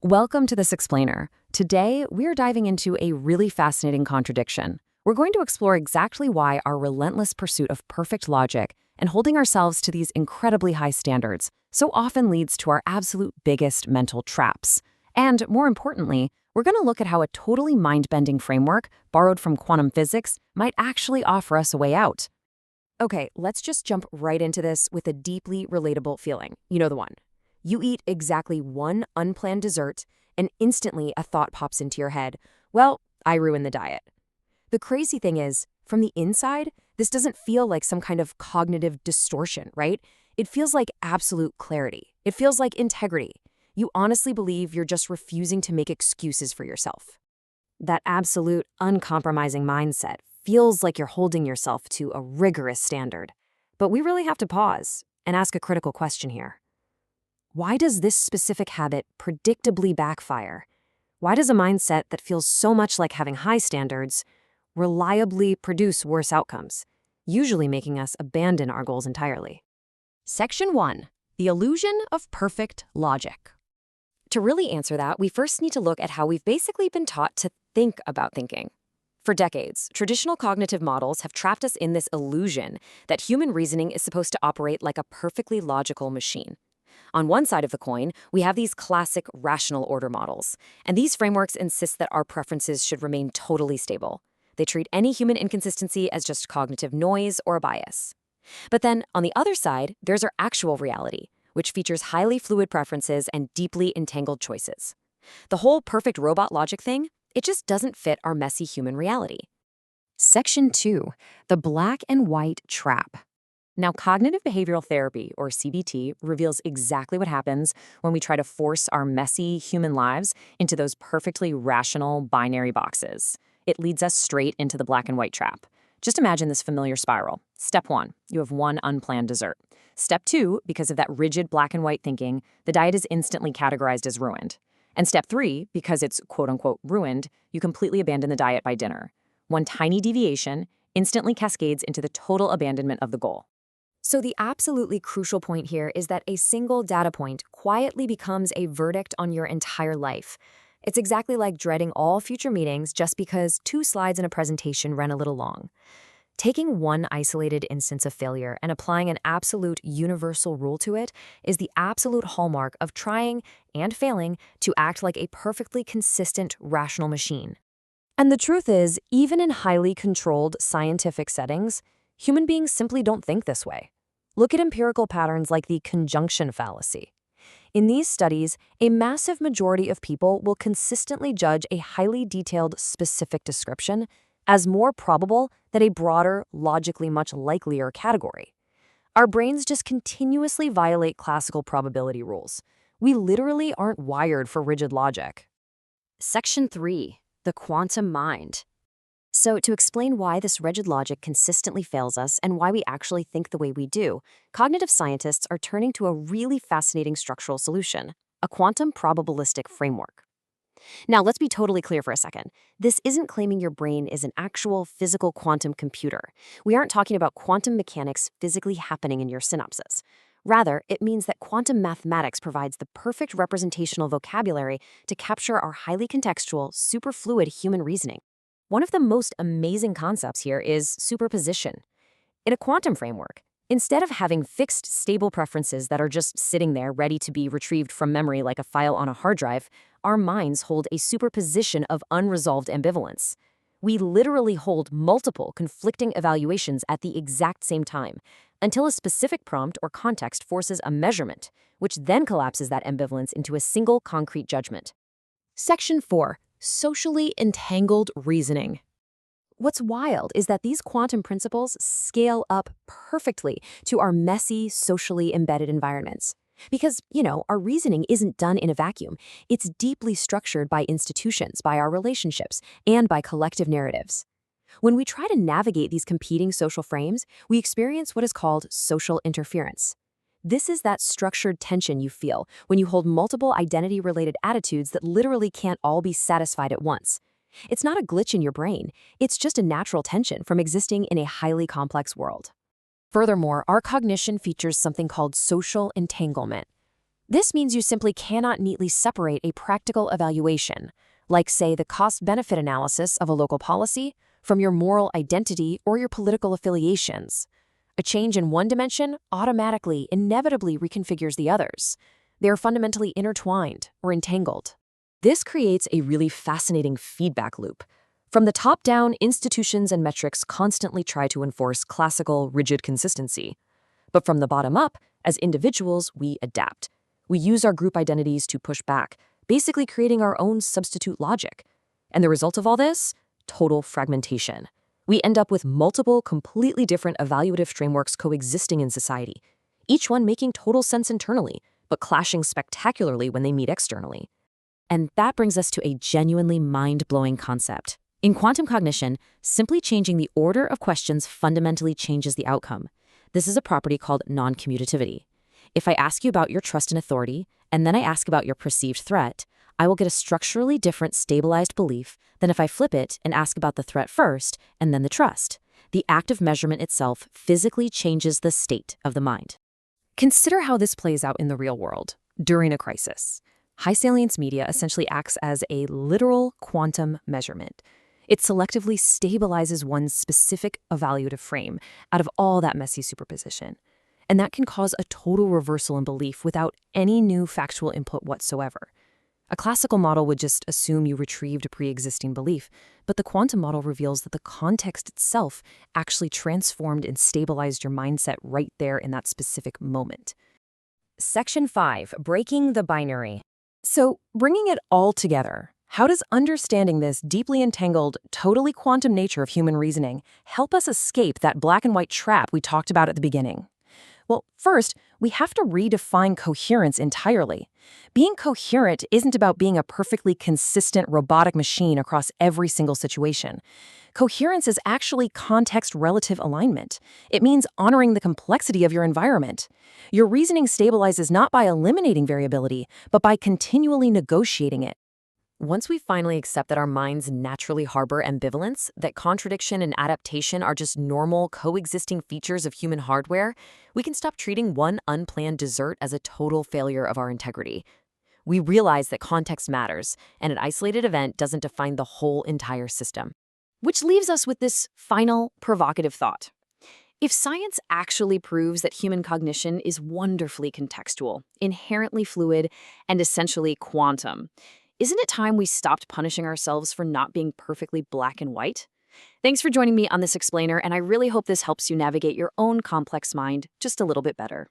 Welcome to This Explainer. Today, we're diving into a really fascinating contradiction. We're going to explore exactly why our relentless pursuit of perfect logic and holding ourselves to these incredibly high standards so often leads to our absolute biggest mental traps. And more importantly, we're going to look at how a totally mind-bending framework borrowed from quantum physics might actually offer us a way out. Okay, let's just jump right into this with a deeply relatable feeling. You know the one. You eat exactly one unplanned dessert, and instantly a thought pops into your head. Well, I ruined the diet. The crazy thing is, from the inside, this doesn't feel like some kind of cognitive distortion, right? It feels like absolute clarity. It feels like integrity. You honestly believe you're just refusing to make excuses for yourself. That absolute, uncompromising mindset feels like you're holding yourself to a rigorous standard. But we really have to pause and ask a critical question here. Why does this specific habit predictably backfire? Why does a mindset that feels so much like having high standards reliably produce worse outcomes, usually making us abandon our goals entirely? Section 1. The illusion of perfect logic. To really answer that, we first need to look at how we've basically been taught to think about thinking. For decades, traditional cognitive models have trapped us in this illusion that human reasoning is supposed to operate like a perfectly logical machine. On one side of the coin, we have these classic rational order models, and these frameworks insist that our preferences should remain totally stable. They treat any human inconsistency as just cognitive noise or a bias. But then, on the other side, there's our actual reality, which features highly fluid preferences and deeply entangled choices. The whole perfect robot logic thing, it just doesn't fit our messy human reality. Section 2. The black and white trap. Now, cognitive behavioral therapy, or CBT, reveals exactly what happens when we try to force our messy human lives into those perfectly rational binary boxes. It leads us straight into the black and white trap. Just imagine this familiar spiral. Step 1, you have one unplanned dessert. Step 2, because of that rigid black and white thinking, the diet is instantly categorized as ruined. And step 3, because it's quote-unquote ruined, you completely abandon the diet by dinner. One tiny deviation instantly cascades into the total abandonment of the goal. So the absolutely crucial point here is that a single data point quietly becomes a verdict on your entire life. It's exactly like dreading all future meetings just because 2 slides in a presentation ran a little long. Taking one isolated instance of failure and applying an absolute universal rule to it is the absolute hallmark of trying and failing to act like a perfectly consistent, rational machine. And the truth is, even in highly controlled scientific settings, human beings simply don't think this way. Look at empirical patterns like the conjunction fallacy. In these studies, a massive majority of people will consistently judge a highly detailed specific description as more probable than a broader, logically much likelier category. Our brains just continuously violate classical probability rules. We literally aren't wired for rigid logic. Section 3. The quantum mind. So, to explain why this rigid logic consistently fails us and why we actually think the way we do, cognitive scientists are turning to a really fascinating structural solution, a quantum probabilistic framework. Now, let's be totally clear for a second. This isn't claiming your brain is an actual physical quantum computer. We aren't talking about quantum mechanics physically happening in your synapses. Rather, it means that quantum mathematics provides the perfect representational vocabulary to capture our highly contextual, superfluid human reasoning. One of the most amazing concepts here is superposition. In a quantum framework, instead of having fixed, stable preferences that are just sitting there ready to be retrieved from memory like a file on a hard drive, our minds hold a superposition of unresolved ambivalence. We literally hold multiple conflicting evaluations at the exact same time, until a specific prompt or context forces a measurement, which then collapses that ambivalence into a single concrete judgment. Section 4. Socially entangled reasoning. What's wild is that these quantum principles scale up perfectly to our messy, socially embedded environments. Because, our reasoning isn't done in a vacuum. It's deeply structured by institutions, by our relationships, and by collective narratives. When we try to navigate these competing social frames, we experience what is called social interference. This is that structured tension you feel when you hold multiple identity-related attitudes that literally can't all be satisfied at once. It's not a glitch in your brain. It's just a natural tension from existing in a highly complex world. Furthermore, our cognition features something called social entanglement. This means you simply cannot neatly separate a practical evaluation, like, say, the cost-benefit analysis of a local policy, from your moral identity or your political affiliations. A change in one dimension automatically, inevitably reconfigures the others. They are fundamentally intertwined or entangled. This creates a really fascinating feedback loop. From the top down, institutions and metrics constantly try to enforce classical, rigid consistency. But from the bottom up, as individuals, we adapt. We use our group identities to push back, basically creating our own substitute logic. And the result of all this? Total fragmentation. We end up with multiple, completely different evaluative frameworks coexisting in society, each one making total sense internally, but clashing spectacularly when they meet externally. And that brings us to a genuinely mind-blowing concept. In quantum cognition, simply changing the order of questions fundamentally changes the outcome. This is a property called non-commutativity. If I ask you about your trust in authority, and then I ask about your perceived threat, I will get a structurally different stabilized belief than if I flip it and ask about the threat first and then the trust. The act of measurement itself physically changes the state of the mind. Consider how this plays out in the real world during a crisis. High salience media essentially acts as a literal quantum measurement. It selectively stabilizes one's specific evaluative frame out of all that messy superposition. And that can cause a total reversal in belief without any new factual input whatsoever. A classical model would just assume you retrieved a pre-existing belief, but the quantum model reveals that the context itself actually transformed and stabilized your mindset right there in that specific moment. Section 5, breaking the binary. So, bringing it all together, how does understanding this deeply entangled, totally quantum nature of human reasoning help us escape that black and white trap we talked about at the beginning? Well, first, we have to redefine coherence entirely. Being coherent isn't about being a perfectly consistent robotic machine across every single situation. Coherence is actually context-relative alignment. It means honoring the complexity of your environment. Your reasoning stabilizes not by eliminating variability, but by continually negotiating it. Once we finally accept that our minds naturally harbor ambivalence, that contradiction and adaptation are just normal, coexisting features of human hardware, we can stop treating one unplanned dessert as a total failure of our integrity. We realize that context matters, and an isolated event doesn't define the whole entire system. Which leaves us with this final, provocative thought. If science actually proves that human cognition is wonderfully contextual, inherently fluid, and essentially quantum, isn't it time we stopped punishing ourselves for not being perfectly black and white? Thanks for joining me on this explainer, and I really hope this helps you navigate your own complex mind just a little bit better.